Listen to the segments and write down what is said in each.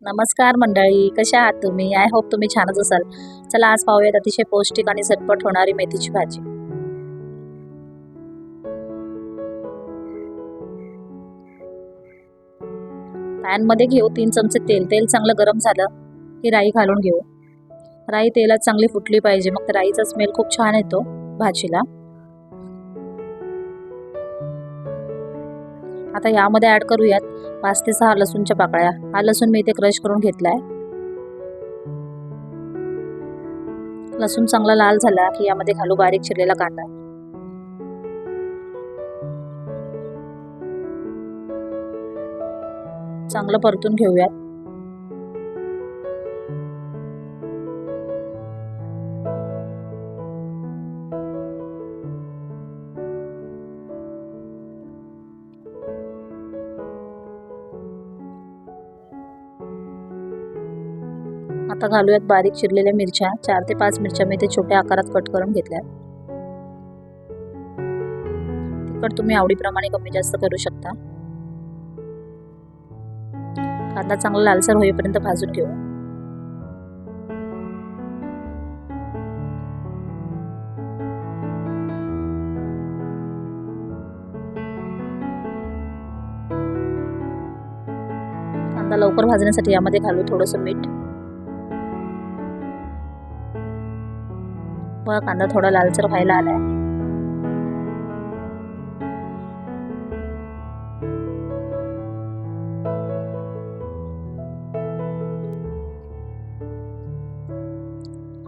नमस्कार मंडळी, कशा आहात तुम्ही? आय होप तुम्ही छानच असाल. चला आज पाहूयात अतिशय पौष्टिक आणि झटपट होणारी मेथीची भाजी. पॅनमध्ये घेऊ 3 चमचे तेल. तेल चांगलं गरम झालं की राई घालून घेऊ. राई तेलात चांगली फुटली पाहिजे, मग राईचा स्मेल खूप छान येतो भाजीला. आता यामध्ये ऍड करूयात 5 ते 6 लसूणच्या पाकळ्या. हा लसूण मी इथे क्रश करून घेतलाय. लसूण चांगला लाल झाला की यामध्ये घालू बारीक चिरलेला कांदा. चांगलं परतून घेऊयात. आता घालूयात बारीक चिरलेल्या मिरच्या. 4 ते 5 मिरच्या मी ते छोट्या आकारात कट करून घेतल्या. तिखट तुम्ही आवडीप्रमाणे कमी जास्त करू शकता. कांदा चांगला लालसर होईपर्यंत भाजून घेऊ. कांदा लवकर भाजण्यासाठी यामध्ये घालू थोडंसं मीठ. व कांदा थोडा लालसर व्हायला आलाय.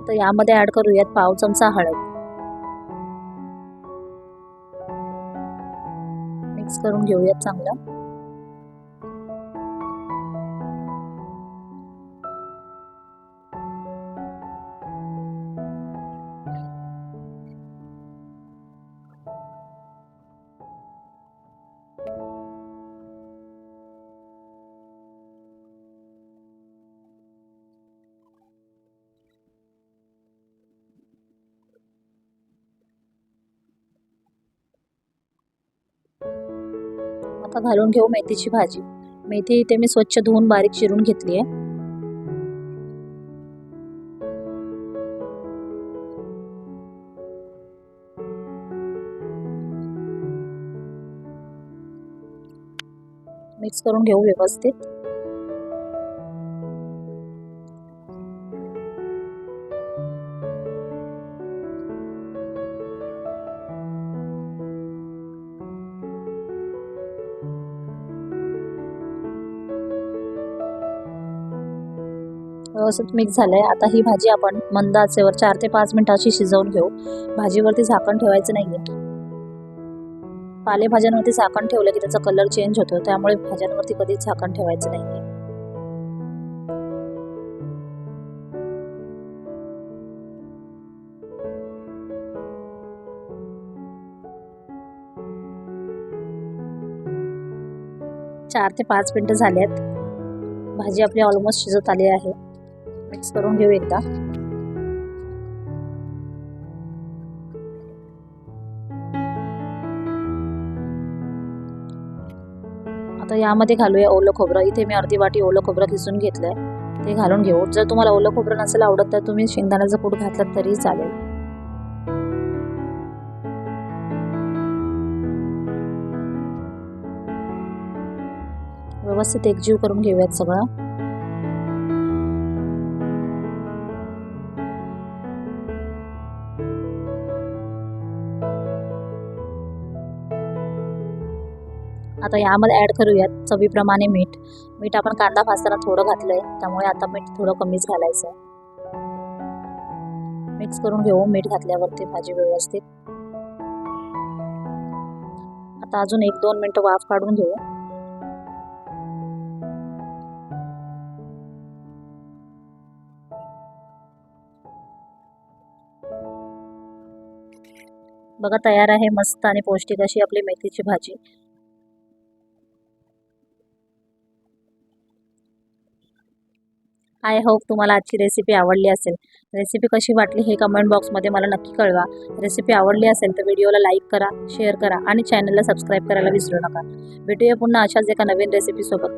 आता यामध्ये ऍड करूयात पाव चमचा हळद. मिक्स करून घेऊयात चांगलं. आता घालून घेऊ मेथीची भाजी. मेथी इथे मी स्वच्छ धुवून बारीक चिरून घेतली आहे. मिक्स करून घेऊ व्यवस्थित. व्यवस्थित मिक्स झालंय. आता ही भाजी आपण मंद आचेवर 4 ते 5 मिनिटाची शिजवून घेऊ. भाजीवरती झाकण ठेवायचं नाहीये. पालेभाज्यांवरती झाकण ठेवलं की त्याचा कलर चेंज होतो, त्यामुळे भाज्यांवरती कधीच झाकण ठेवायचं नाहीये. चार ते 5 मिनिटं झाल्यात. भाजी आपली ऑलमोस्ट शिजत आली आहे. मिक्स करून घेऊ एकदा. आता यामध्ये घालूया ओलं खोबरं. इथे मी अर्धी वाटी ओलं खोबरं किसून घेतलंय, ते घालून घेऊ. जर तुम्हाला ओलं खोबरं नसेल आवडत तर तुम्ही शेंगदाण्याचं कूट घातलं तरी चालेल. व्यवस्थित एकजीव करून घेऊयात सगळं. आता यामध्ये ऍड करूयात चवीप्रमाणे मीठ. मीठ आपण कांदा भाजताना थोडं घातलंय, त्यामुळे आता मीठ थोडं कमीच घालायचं. मिक्स करून घेऊ मीठ घातल्यावरती भाजी व्यवस्थित. आता अजून 1-2 मिनिटं वाफ काढून घेऊ. बघा तयार आहे मस्त आणि पौष्टिक अशी आपली मेथीची भाजी. आय होप तुम्हाला आजची रेसिपी आवडली असेल. रेसिपी कशी वाटली हे कमेंट बॉक्समध्ये मला नक्की कळवा. रेसिपी आवडली असेल तर व्हिडिओला लाईक करा, शेअर करा आणि चॅनलला सबस्क्राईब करायला विसरू नका. भेटूया पुन्हा अशाच एका नवीन रेसिपीसोबत.